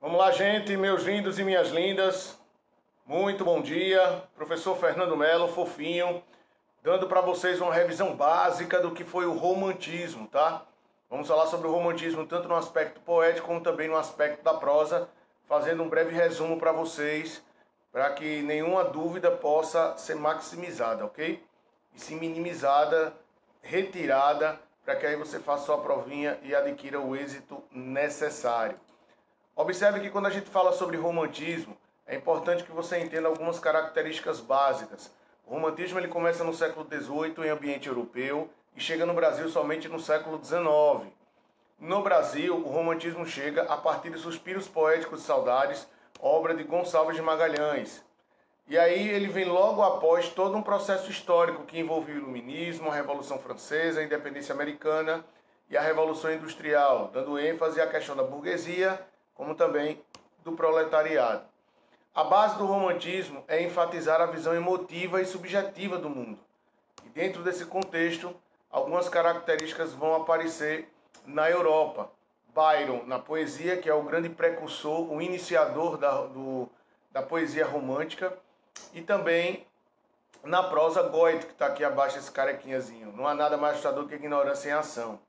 Vamos lá, gente, meus lindos e minhas lindas. Muito bom dia. Professor Fernando Melo, fofinho, dando para vocês uma revisão básica do que foi o romantismo, tá? Vamos falar sobre o romantismo tanto no aspecto poético como também no aspecto da prosa, fazendo um breve resumo para vocês, para que nenhuma dúvida possa ser maximizada, ok? E se minimizada, retirada, para que aí você faça sua provinha e adquira o êxito necessário. Observe que quando a gente fala sobre romantismo, é importante que você entenda algumas características básicas. O romantismo ele começa no século XVIII em ambiente europeu e chega no Brasil somente no século XIX. No Brasil, o romantismo chega a partir de Suspiros Poéticos e Saudades, obra de Gonçalves de Magalhães. E aí ele vem logo após todo um processo histórico que envolveu o Iluminismo, a Revolução Francesa, a Independência Americana e a Revolução Industrial, dando ênfase à questão da burguesia, como também do proletariado. A base do romantismo é enfatizar a visão emotiva e subjetiva do mundo. E dentro desse contexto, algumas características vão aparecer na Europa. Byron, na poesia, que é o grande precursor, o iniciador da poesia romântica, e também na prosa Goethe, que está aqui abaixo, esse carequinhazinho. Não há nada mais assustador que a ignorância em ação.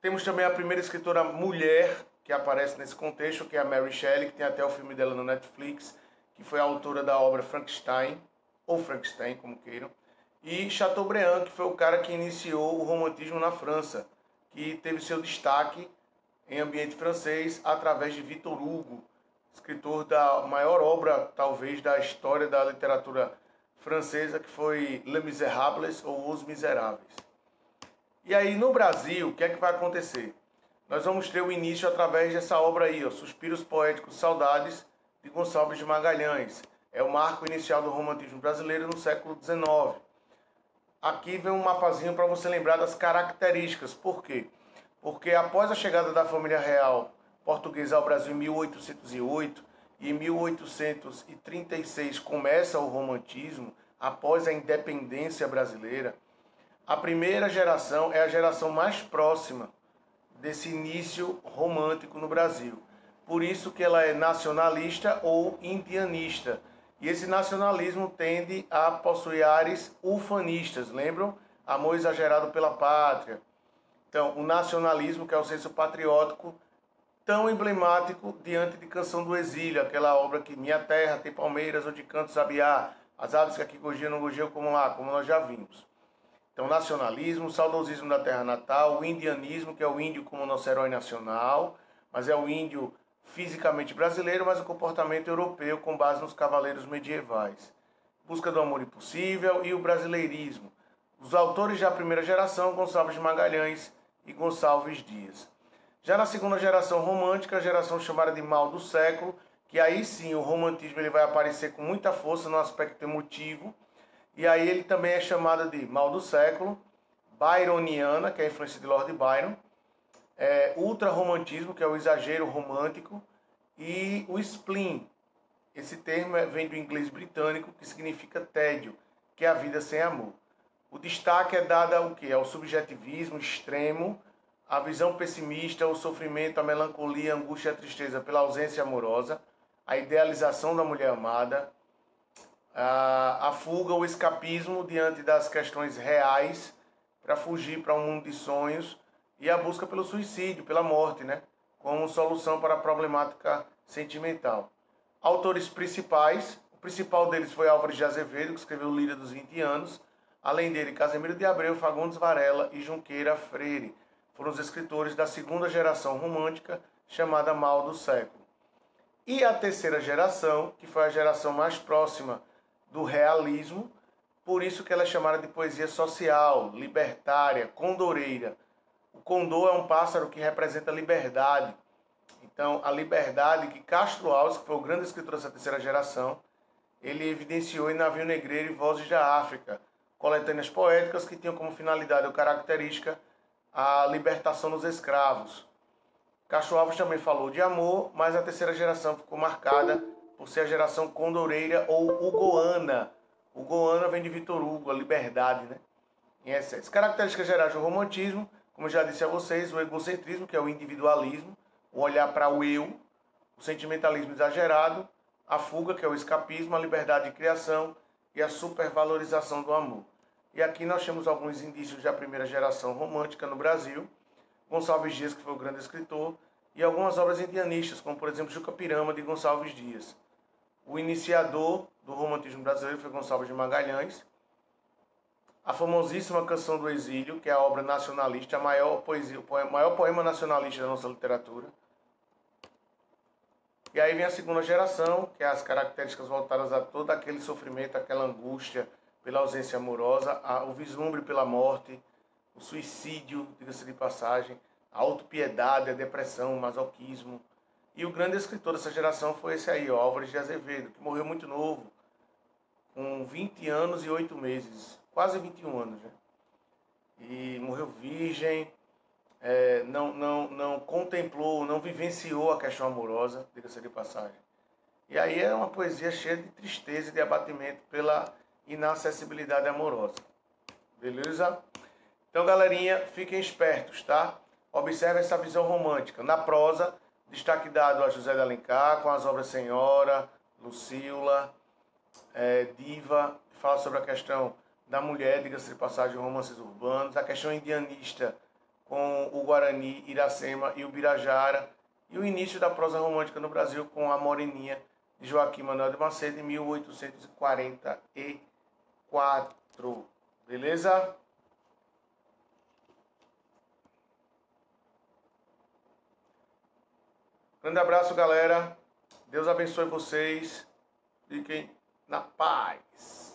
Temos também a primeira escritora mulher que aparece nesse contexto, que é a Mary Shelley, que tem até o filme dela no Netflix, que foi a autora da obra Frankenstein, ou Frankenstein, como queiram, e Chateaubriand, que foi o cara que iniciou o romantismo na França, que teve seu destaque em ambiente francês através de Victor Hugo, escritor da maior obra, talvez, da história da literatura francesa, que foi Les Misérables, ou Os Miseráveis. E aí, no Brasil, o que é que vai acontecer? Nós vamos ter o início através dessa obra aí, ó, Suspiros Poéticos Saudades, de Gonçalves de Magalhães. É o marco inicial do romantismo brasileiro no século XIX. Aqui vem um mapazinho para você lembrar das características. Por quê? Porque após a chegada da família real portuguesa ao Brasil em 1808 e em 1836 começa o romantismo, após a independência brasileira, a primeira geração é a geração mais próxima desse início romântico no Brasil. Por isso que ela é nacionalista ou indianista. E esse nacionalismo tende a possuir ares ufanistas, lembram? Amor exagerado pela pátria. Então, o nacionalismo, que é o senso patriótico, tão emblemático diante de Canção do Exílio, aquela obra que Minha Terra tem palmeiras, onde canto sabiá, as aves que aqui gorjeiam não gorjeiam como lá, como nós já vimos. Então, nacionalismo, saudosismo da terra natal, o indianismo, que é o índio como nosso herói nacional, mas é o índio fisicamente brasileiro, mas o comportamento europeu com base nos cavaleiros medievais. Busca do amor impossível e o brasileirismo. Os autores da primeira geração, Gonçalves de Magalhães e Gonçalves Dias. Já na segunda geração romântica, a geração chamada de mal do século, que aí sim o romantismo ele vai aparecer com muita força no aspecto emotivo. E aí ele também é chamado de mal do século, byroniana, que é a influência de Lord Byron, ultra-romantismo, que é o exagero romântico, e o spleen. Esse termo vem do inglês britânico, que significa tédio, que é a vida sem amor. O destaque é dado ao quê? Ao subjetivismo extremo, à visão pessimista, ao sofrimento, à melancolia, à angústia e à tristeza pela ausência amorosa, à idealização da mulher amada, a fuga, o escapismo diante das questões reais para fugir para um mundo de sonhos e a busca pelo suicídio, pela morte, né? Como solução para a problemática sentimental. Autores principais, o principal deles foi Álvares de Azevedo, que escreveu Líria dos 20 anos. Além dele, Casimiro de Abreu, Fagundes Varela e Junqueira Freire. Foram os escritores da segunda geração romântica, chamada Mal do Século. E a terceira geração, que foi a geração mais próxima do realismo, por isso que ela é chamada de poesia social, libertária, condoreira. O condor é um pássaro que representa a liberdade. Então, a liberdade que Castro Alves, que foi o grande escritor dessa terceira geração, ele evidenciou em Navio Negreiro e Vozes da África, coletâneas poéticas que tinham como finalidade ou característica a libertação dos escravos. Castro Alves também falou de amor, mas a terceira geração ficou marcada por ser a geração condoreira ou ugoana. Ugoana vem de Victor Hugo, a liberdade, né? Em excesso. Características gerais do romantismo, como eu já disse a vocês, o egocentrismo, que é o individualismo, o olhar para o eu, o sentimentalismo exagerado, a fuga, que é o escapismo, a liberdade de criação e a supervalorização do amor. E aqui nós temos alguns indícios da primeira geração romântica no Brasil, Gonçalves Dias, que foi o grande escritor, e algumas obras indianistas, como por exemplo Juca Pirama, de Gonçalves Dias. O iniciador do romantismo brasileiro foi Gonçalves de Magalhães. A famosíssima Canção do Exílio, que é a obra nacionalista, a maior poema nacionalista da nossa literatura. E aí vem a segunda geração, que é as características voltadas a todo aquele sofrimento, aquela angústia pela ausência amorosa, o vislumbre pela morte, o suicídio, diga-se de passagem, a autopiedade, a depressão, o masoquismo. E o grande escritor dessa geração foi esse aí, Álvares de Azevedo, que morreu muito novo, com 20 anos e 8 meses, quase 21 anos, né? E morreu virgem, não contemplou, não vivenciou a questão amorosa, diga-se de passagem. E aí é uma poesia cheia de tristeza e de abatimento pela inacessibilidade amorosa. Beleza? Então, galerinha, fiquem espertos, tá? Observe essa visão romântica. Na prosa, destaque dado a José de Alencar, com as obras Senhora, Lucila, Diva, que fala sobre a questão da mulher, diga-se de passagem, romances urbanos, a questão indianista com o Guarani, Iracema e o Birajara, e o início da prosa romântica no Brasil com a Moreninha, de Joaquim Manuel de Macedo, em 1844. Beleza? Grande abraço, galera. Deus abençoe vocês. Fiquem na paz.